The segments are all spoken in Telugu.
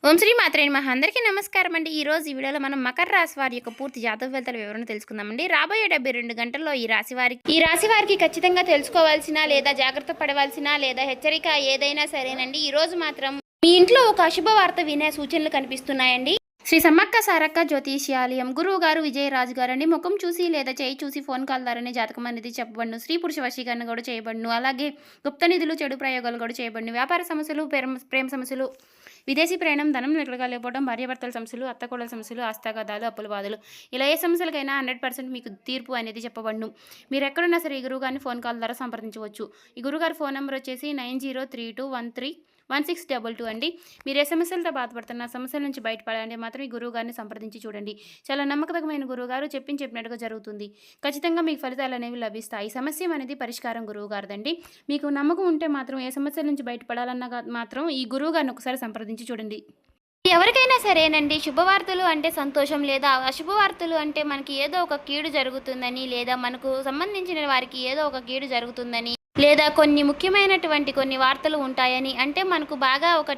ఓం శ్రీ మాత్రే నమః. అందరికీ నమస్కారం అండి. ఈరోజు ఈ వీడియోలో మనం మకర రాశి వారి యొక్క పూర్తి జాతక ఫలితాల వివరణ తెలుసుకుందామండి. రాబోయే 72 గంటల్లో ఈ రాశి వారికి ఖచ్చితంగా తెలుసుకోవాల్సిన లేదా జాగ్రత్త పడవలసిన లేదా హెచ్చరిక ఏదైనా సరేనండి. ఈ రోజు మాత్రం మీ ఇంట్లో ఒక అశుభవార్త వినే సూచనలు కనిపిస్తున్నాయండి. శ్రీ సమ్మక్క సారక్క జ్యోతిష్యాలయం గురువు గారు విజయరాజు గారు అండి. ముఖం చూసి లేదా చేయి చూసి ఫోన్ కాల్ ద్వారానే జాతకం అనేది చెప్పబడును. స్త్రీ పురుష వశీకరణ కూడా చేయబడును. అలాగే గుప్త నిధులు చెడు ప్రయోగాలు కూడా చేయబడును. వ్యాపార సమస్యలు, ప్రేమ సమస్యలు, విదేశీ ప్రయాణం, ధనం నిలకడలేకపోవడం, భార్యాభర్తల సమస్యలు, అత్తకోడల సమస్యలు, ఆస్తగాదాలు, అప్పుల బాధలు, ఇలా ఏ సమస్యలకైనా 100% మీకు తీర్పు అనేది చెప్పబడును. మీరు ఎక్కడున్నా సరే ఈ గురువు గారిని ఫోన్ కాల్ ద్వారా సంప్రదించవచ్చు. ఈ గురుగారి ఫోన్ నెంబర్ వచ్చేసి 9032131622 అండి. మీరు ఏ సమస్యలతో బాధపడుతున్న సమస్యల నుంచి బయటపడాలంటే మాత్రం ఈ గురువు గారిని సంప్రదించి చూడండి. చాలా నమ్మకమైన గురువు గారు చెప్పినట్టుగా జరుగుతుంది. ఖచ్చితంగా మీకు ఫలితాలు అనేవి లభిస్తాయి. సమస్య అనేది పరిష్కారం గురువు గారిదండి. మీకు నమ్మకం ఉంటే మాత్రం ఏ సమస్యల నుంచి బయటపడాలన్నా మాత్రం ఈ గురువు గారిని ఒకసారి సంప్రదించి చూడండి. ఎవరికైనా సరేనండి, శుభవార్తలు అంటే సంతోషం, లేదా అశుభవార్తలు అంటే మనకి ఏదో ఒక కీడు జరుగుతుందని, లేదా మనకు సంబంధించిన వారికి ఏదో ఒక కీడు జరుగుతుందని, లేదా కొన్ని ముఖ్యమైనటువంటి కొన్ని వార్తలు ఉంటాయని, అంటే మనకు బాగా ఒక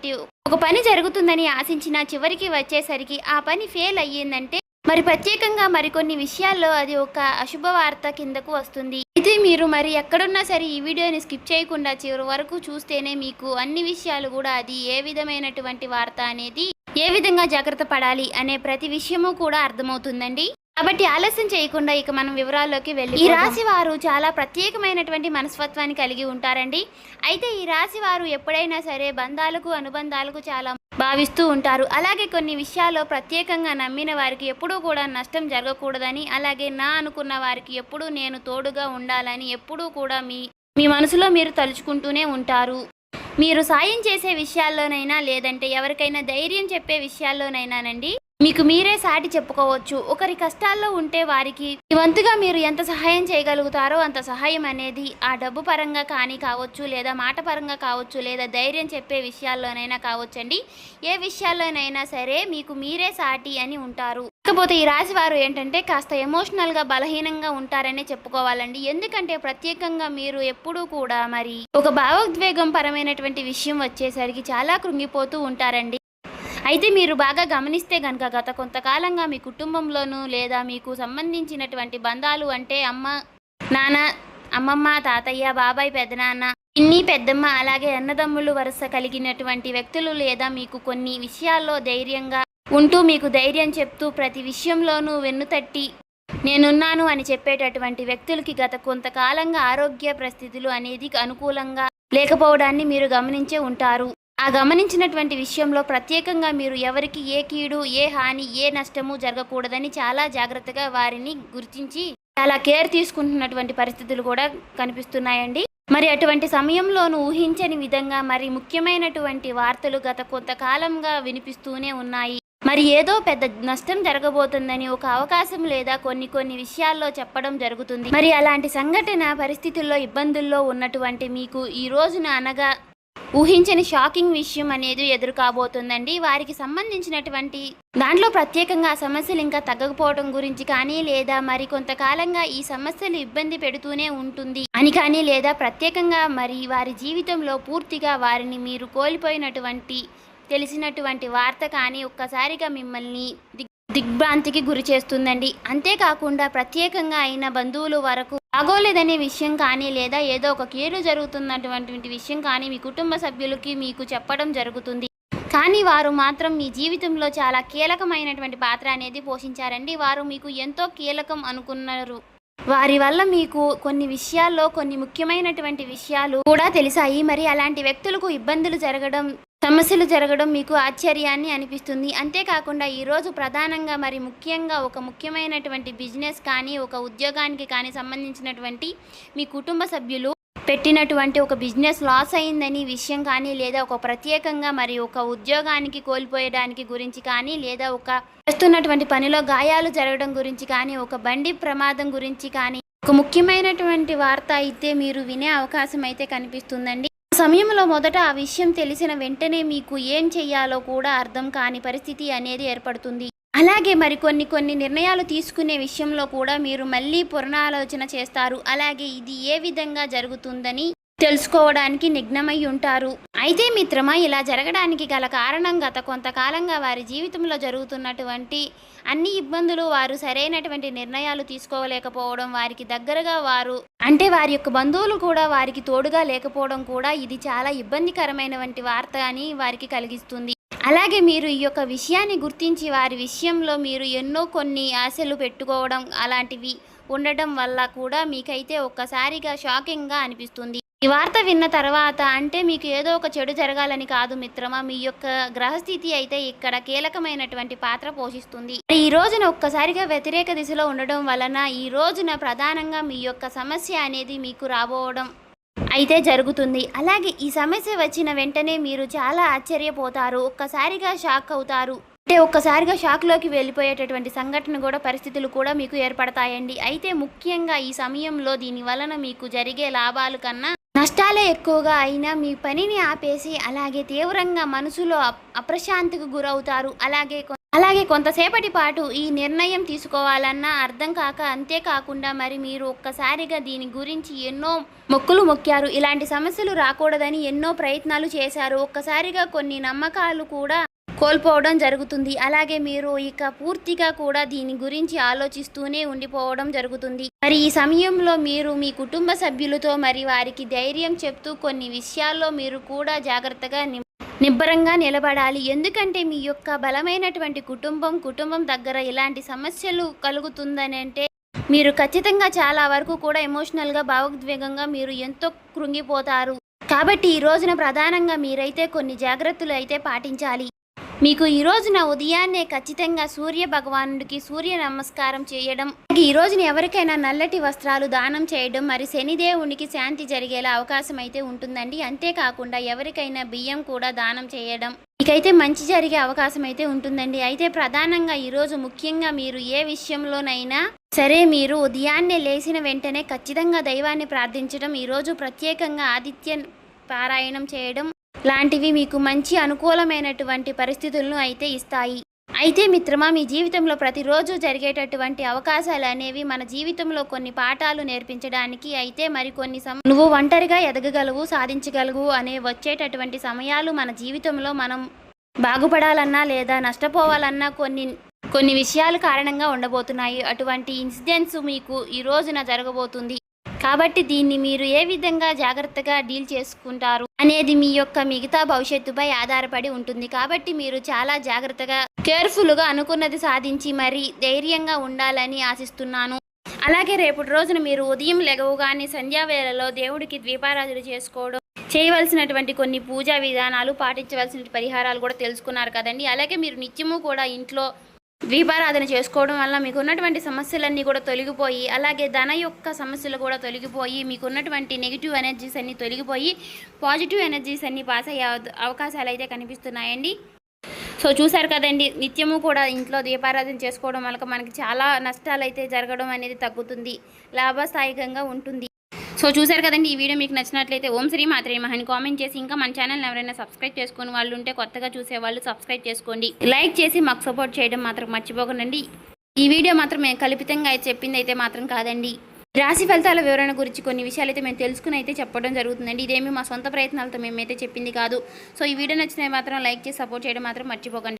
పని జరుగుతుందని ఆశించిన చివరికి వచ్చేసరికి ఆ పని ఫెయిల్ అయ్యిందంటే మరి ప్రత్యేకంగా మరికొన్ని విషయాల్లో అది ఒక అశుభవార్త కిందకు వస్తుంది. అయితే మీరు మరి ఎక్కడున్నా సరే ఈ వీడియోని స్కిప్ చేయకుండా చివరి వరకు చూస్తేనే మీకు అన్ని విషయాలు కూడా అది ఏ విధమైనటువంటి వార్త అనేది ఏ విధంగా జాగ్రత్త పడాలి అనే ప్రతి విషయము కూడా అర్థమవుతుందండి. కాబట్టి ఆలస్యం చేయకుండా ఇక మనం వివరాల్లోకి వెళ్ళి, ఈ రాశి వారు చాలా ప్రత్యేకమైనటువంటి మనస్తత్వాన్ని కలిగి ఉంటారండి. అయితే ఈ రాశి వారు ఎప్పుడైనా సరే బంధాలకు అనుబంధాలకు చాలా భావిస్తూ ఉంటారు. అలాగే కొన్ని విషయాల్లో ప్రత్యేకంగా నమ్మిన వారికి ఎప్పుడూ కూడా నష్టం జరగకూడదని, అలాగే నా అనుకున్న వారికి ఎప్పుడూ నేను తోడుగా ఉండాలని ఎప్పుడూ కూడా మీ మనసులో మీరు తలుచుకుంటూనే ఉంటారు. మీరు సాయం చేసే విషయాల్లోనైనా లేదంటే ఎవరికైనా ధైర్యం చెప్పే విషయాల్లోనైనానండి మీకు మీరే సాటి చెప్పుకోవచ్చు. ఒకరి కష్టాల్లో ఉంటే వారికి వంతుగా మీరు ఎంత సహాయం చేయగలుగుతారో అంత సహాయం అనేది ఆ డబ్బు పరంగా కానీ కావచ్చు, లేదా మాట పరంగా కావచ్చు, లేదా ధైర్యం చెప్పే విషయాల్లోనైనా కావచ్చండి. ఏ విషయాల్లోనైనా సరే మీకు మీరే సాటి అని ఉంటారు. కాకపోతే ఈ రాశి వారు ఏంటంటే కాస్త ఎమోషనల్గా బలహీనంగా ఉంటారనే చెప్పుకోవాలండి. ఎందుకంటే ప్రత్యేకంగా మీరు ఎప్పుడూ కూడా మరి ఒక భావోద్వేగం పరమైనటువంటి విషయం వచ్చేసరికి చాలా కృంగిపోతూ ఉంటారండి. అయితే మీరు బాగా గమనిస్తే కనుక గత కొంతకాలంగా మీ కుటుంబంలోనూ లేదా మీకు సంబంధించినటువంటి బంధాలు అంటే అమ్మ, నాన్న, అమ్మమ్మ, తాతయ్య, బాబాయ్, పెదనాన్న, పిన్ని, పెద్దమ్మ, అలాగే అన్నదమ్ములు వరుస కలిగినటువంటి వ్యక్తులు, లేదా మీకు కొన్ని విషయాల్లో ధైర్యంగా ఉంటూ మీకు ధైర్యం చెప్తూ ప్రతి విషయంలోనూ వెన్నుతట్టి నేనున్నాను అని చెప్పేటటువంటి వ్యక్తులకి గత కొంతకాలంగా ఆరోగ్య పరిస్థితులు అనేది అనుకూలంగా లేకపోవడాన్ని మీరు గమనించే ఉంటారు. ఆ గమనించినటువంటి విషయంలో ప్రత్యేకంగా మీరు ఎవరికి ఏ కీడు, ఏ హాని, ఏ నష్టము జరగకూడదని చాలా జాగ్రత్తగా వారిని గుర్తించి చాలా కేర్ తీసుకుంటున్నటువంటి పరిస్థితులు కూడా కనిపిస్తున్నాయండి. మరి అటువంటి సమయంలోనూ ఊహించని విధంగా మరి ముఖ్యమైనటువంటి వార్తలు గత కొంతకాలంగా వినిపిస్తూనే ఉన్నాయి. మరి ఏదో పెద్ద నష్టం జరగబోతుందని ఒక అవకాశం లేదా కొన్ని విషయాల్లో చెప్పడం జరుగుతుంది. మరి అలాంటి సంఘటన పరిస్థితుల్లో ఇబ్బందుల్లో ఉన్నటువంటి మీకు ఈ రోజున అనగా ఊహించని షాకింగ్ విషయం అనేది ఎదురు కాబోతుందండి. వారికి సంబంధించినటువంటి దాంట్లో ప్రత్యేకంగా సమస్యలు ఇంకా తగ్గకపోవడం గురించి కానీ, లేదా మరి కొంతకాలంగా ఈ సమస్యలు ఇబ్బంది పెడుతూనే ఉంటుంది అని కానీ, లేదా ప్రత్యేకంగా మరి వారి జీవితంలో పూర్తిగా వారిని మీరు కోల్పోయినటువంటి తెలిసినటువంటి వార్త కానీ ఒక్కసారిగా మిమ్మల్ని దిగ్భ్రాంతికి గురి చేస్తుందండి. అంతేకాకుండా ప్రత్యేకంగా అయిన బంధువులు వరకు బాగోలేదనే విషయం కానీ, లేదా ఏదో ఒక కీడు జరుగుతున్నటువంటి విషయం కానీ మీ కుటుంబ సభ్యులకి మీకు చెప్పడం జరుగుతుంది. కానీ వారు మాత్రం మీ జీవితంలో చాలా కీలకమైనటువంటి పాత్ర అనేది పోషించారండి. వారు మీకు ఎంతో కీలకం అనుకున్నారు. వారి వల్ల మీకు కొన్ని విషయాల్లో కొన్ని ముఖ్యమైనటువంటి విషయాలు కూడా తెలిసాయి. మరి అలాంటి వ్యక్తులకు ఇబ్బందులు జరగడం, సమస్యలు జరగడం మీకు ఆశ్చర్యాన్ని అనిపిస్తుంది. అంతేకాకుండా ఈరోజు ప్రధానంగా మరి ముఖ్యంగా ఒక ముఖ్యమైనటువంటి బిజినెస్ కానీ, ఒక ఉద్యోగానికి కానీ సంబంధించినటువంటి మీ కుటుంబ సభ్యులు పెట్టినటువంటి ఒక బిజినెస్ లాస్ అయిందని విషయం కానీ, లేదా ఒక ప్రత్యేకంగా మరి ఒక ఉద్యోగానికి కోల్పోయడానికి గురించి కానీ, లేదా ఒక చేస్తున్నటువంటి పనిలో గాయాలు జరగడం గురించి కానీ, ఒక బండి ప్రమాదం గురించి కానీ ఒక ముఖ్యమైనటువంటి వార్త అయితే మీరు వినే అవకాశం అయితే కనిపిస్తుందండి. సమయంలో మొదట ఆ విషయం తెలిసిన వెంటనే మీకు ఏం చెయ్యాలో కూడా అర్థం కాని పరిస్థితి అనేది ఏర్పడుతుంది. అలాగే మరి కొన్ని నిర్ణయాలు తీసుకునే విషయంలో కూడా మీరు మళ్ళీ పునరాలోచన చేస్తారు. అలాగే ఇది ఏ విధంగా జరుగుతుందని తెలుసుకోవడానికి నిఘ్నమై ఉంటారు. అయితే మిత్రమా, ఇలా జరగడానికి గల కారణం గత కొంతకాలంగా వారి జీవితంలో జరుగుతున్నటువంటి అన్ని ఇబ్బందులు, వారు సరైనటువంటి నిర్ణయాలు తీసుకోలేకపోవడం, వారికి దగ్గరగా వారు అంటే వారి యొక్క బంధువులు కూడా వారికి తోడుగా లేకపోవడం కూడా ఇది చాలా ఇబ్బందికరమైనటువంటి వార్త అని వారికి కలిగిస్తుంది. అలాగే మీరు ఈ యొక్క విషయాన్ని గుర్తించి వారి విషయంలో మీరు ఎన్నో కొన్ని ఆశలు పెట్టుకోవడం అలాంటివి ఉండటం వల్ల కూడా మీకైతే ఒక్కసారిగా షాకింగ్గా అనిపిస్తుంది. ఈ వార్త విన్న తర్వాత అంటే మీకు ఏదో ఒక చెడు జరగాలని కాదు మిత్రమా, మీ యొక్క గ్రహస్థితి అయితే ఇక్కడ కీలకమైనటువంటి పాత్ర పోషిస్తుంది. ఈ రోజున ఒక్కసారిగా వ్యతిరేక దిశలో ఉండడం వలన ఈ రోజున ప్రధానంగా మీ యొక్క సమస్య అనేది మీకు రాబోవడం అయితే జరుగుతుంది. అలాగే ఈ సమస్య వచ్చిన వెంటనే మీరు చాలా ఆశ్చర్యపోతారు, ఒక్కసారిగా షాక్ అవుతారు. అంటే ఒక్కసారిగా షాక్లోకి వెళ్ళిపోయేటటువంటి సంఘటన కూడా పరిస్థితులు కూడా మీకు ఏర్పడతాయండి. అయితే ముఖ్యంగా ఈ సమయంలో దీని వలన మీకు జరిగే లాభాల కన్నా నష్టాలే ఎక్కువగా అయినా మీ పనిని ఆపేసి అలాగే తీవ్రంగా మనసులో అప్రశాంతికి గురవుతారు. అలాగే కొంతసేపటి పాటు ఈ నిర్ణయం తీసుకోవాలన్నా అర్థం కాక, అంతేకాకుండా మరి మీరు ఒక్కసారిగా దీని గురించి ఎన్నో మొక్కులు మొక్కారు, ఇలాంటి సమస్యలు రాకూడదని ఎన్నో ప్రయత్నాలు చేశారు, ఒక్కసారిగా కొన్ని నమ్మకాలు కూడా కోల్పోవడం జరుగుతుంది. అలాగే మీరు ఇక పూర్తిగా కూడా దీని గురించి ఆలోచిస్తూనే ఉండిపోవడం జరుగుతుంది. మరి ఈ సమయంలో మీరు మీ కుటుంబ సభ్యులతో మరి వారికి ధైర్యం చెప్తూ కొన్ని విషయాల్లో మీరు కూడా జాగ్రత్తగా నిబ్బరంగా నిలబడాలి. ఎందుకంటే మీ యొక్క బలమైనటువంటి కుటుంబం దగ్గర ఇలాంటి సమస్యలు కలుగుతుందనంటే మీరు ఖచ్చితంగా చాలా వరకు కూడా ఎమోషనల్గా భావోద్వేగంగా మీరు ఎంతో కృంగిపోతారు. కాబట్టి ఈ రోజున ప్రధానంగా మీరైతే కొన్ని జాగ్రత్తలు అయితే పాటించాలి. మీకు ఈ రోజున ఉదయాన్నే ఖచ్చితంగా సూర్య భగవానుడికి సూర్య నమస్కారం చేయడం, ఈ రోజున ఎవరికైనా నల్లటి వస్త్రాలు దానం చేయడం, మరి శనిదేవునికి శాంతి జరిగేలా అవకాశం అయితే ఉంటుందండి. అంతేకాకుండా ఎవరికైనా బియ్యం కూడా దానం చేయడం మీకైతే మంచి జరిగే అవకాశం అయితే ఉంటుందండి. అయితే ప్రధానంగా ఈరోజు ముఖ్యంగా మీరు ఏ విషయంలోనైనా సరే మీరు ఉదయాన్నే లేచిన వెంటనే ఖచ్చితంగా దైవాన్ని ప్రార్థించడం, ఈరోజు ప్రత్యేకంగా ఆదిత్య పారాయణం చేయడం లాంటివి మీకు మంచి అనుకూలమైనటువంటి పరిస్థితులను అయితే ఇస్తాయి. అయితే మిత్రమా, మీ జీవితంలో ప్రతిరోజు జరిగేటటువంటి అవకాశాలు అనేవి మన జీవితంలో కొన్ని పాఠాలు నేర్పించడానికి అయితే మరికొన్ని నువ్వు ఒంటరిగా ఎదగగలవు, సాధించగలవు అనే వచ్చేటటువంటి సమయాలు మన జీవితంలో మనం బాగుపడాలన్నా లేదా నష్టపోవాలన్నా కొన్ని విషయాల కారణంగా ఉండబోతున్నాయి. అటువంటి ఇన్సిడెంట్స్ మీకు ఈ రోజున జరగబోతుంది. కాబట్టి దీన్ని మీరు ఏ విధంగా జాగ్రత్తగా డీల్ చేసుకుంటారు అనేది మీ యొక్క మిగతా భవిష్యత్తుపై ఆధారపడి ఉంటుంది. కాబట్టి మీరు చాలా జాగ్రత్తగా కేర్ఫుల్గా అనుకున్నది సాధించి మరి ధైర్యంగా ఉండాలని ఆశిస్తున్నాను. అలాగే రేపటి రోజున మీరు ఉదయం లెగవగానే సంధ్యావేళలో దేవుడికి దీపారాధన చేసుకోవడం, చేయవలసినటువంటి కొన్ని పూజా విధానాలు, పాటించవలసిన పరిహారాలు కూడా తెలుసుకున్నారు కదండి. అలాగే మీరు నిత్యము కూడా ఇంట్లో దీపారాధన చేసుకోవడం వల్ల మీకు ఉన్నటువంటి సమస్యలన్నీ కూడా తొలగిపోయి, అలాగే ధన యొక్క సమస్యలు కూడా తొలగిపోయి, మీకు ఉన్నటువంటి నెగిటివ్ ఎనర్జీస్ అన్నీ తొలగిపోయి పాజిటివ్ ఎనర్జీస్ అన్నీ పాస్ అయ్యే అవకాశాలు అయితే కనిపిస్తున్నాయండి. సో చూసారు కదండి, నిత్యము కూడా ఇంట్లో దీపారాధన చేసుకోవడం వల్ల మనకి చాలా నష్టాలు అయితే జరగడం అనేది తగ్గుతుంది, లాభస్థాయికంగా ఉంటుంది. సో చూసారు కదండి, ఈ వీడియో మీకు నచ్చినట్లయితే ఓం శ్రీ మాత్రే నమః అని కామెంట్ చేసి, ఇంకా మన ఛానల్ని ఎవరైనా సబ్స్క్రైబ్ చేసుకుని వాళ్ళు ఉంటే కొత్తగా చూసేవాళ్ళు సబ్స్క్రైబ్ చేసుకోండి, లైక్ చేసి మాకు సపోర్ట్ చేయడం మాత్రం మర్చిపోకండి. ఈ వీడియో మాత్రం మేము కల్పితంగా అయితే చెప్పింది అయితే మాత్రం కాదండి. రాశి ఫలితాల వివరణ గురించి కొన్ని విషయాలు అయితే మేము తెలుసుకుని అయితే చెప్పడం జరుగుతుందండి. ఇదేమి మా సొంత ప్రయత్నాలతో మేమైతే చెప్పింది కాదు. సో ఈ వీడియో నచ్చినవి మాత్రం లైక్ చేసి సపోర్ట్ చేయడం మాత్రం మర్చిపోకండి.